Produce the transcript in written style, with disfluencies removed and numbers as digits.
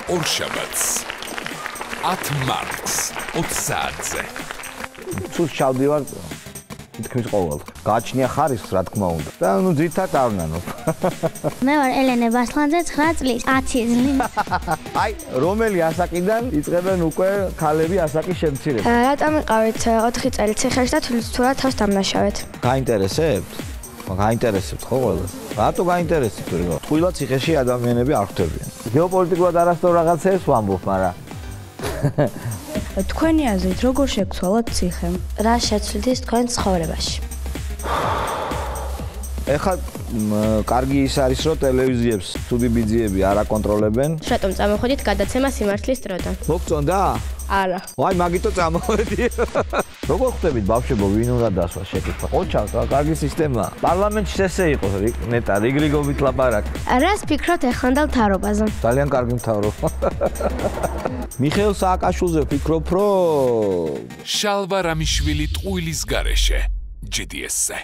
ორშაბათს 10 მარტს 20 საათზე. Ცუს ჩავდივარ თითქმის ყოველ. გააჩნია ხარისხს, რა თქმა უნდა. და ნუ ძირთად არ ვნანობ. მე ვარ ელენე ბასლანძე 9 წლის 10 წლის. აი, რომელი ასაკიდან იწყებენ უკვე ქალები ასაკის შემცირება? რატომ იყავით 4 წელი ციხეში და თვითონ თავს დამნაშავეთ? გაინტერესებთ? გაინტერესებთ ხო ყველა? რატო გაინტერესებთ? თვილად ციხეში ადამიანები არ ხვდებიან. გეოპოლიტიკურად არასდროს რაღაცებს ვამბობ, მაგრამ თქვენი აზრით როგორ შეგცვალოთ ციხე? რა შეცვლით თქვენ ცხოვრებაში? ეხლა კარგი ის არის, რომ ტელევიზიებს ცუდი ბიძიები არ აკონტროლებენ. რატომ წამოხვედით გადაცემა სიმართლის დროდან? მოგწონდა? არა. ვაი, მაგითო წამოვედი. როგორ ხვდებით ბავშვებო, ვინ უნდა დასვას შეკითხვა? ოჩავს, კარგი სისტემაა. პარლამენტში ესე იყო, ნეტა რიგრიგობით ლაპარაკი. რას ფიქრობთ ეხლანდელ მთავრობაზე? ძალიან კარგი მთავრობა. მიხეილ სააკაშვილზე ვფიქრობ, რომ შალვა რამიშვილი ტყუილის გარეშე GDS-ზე.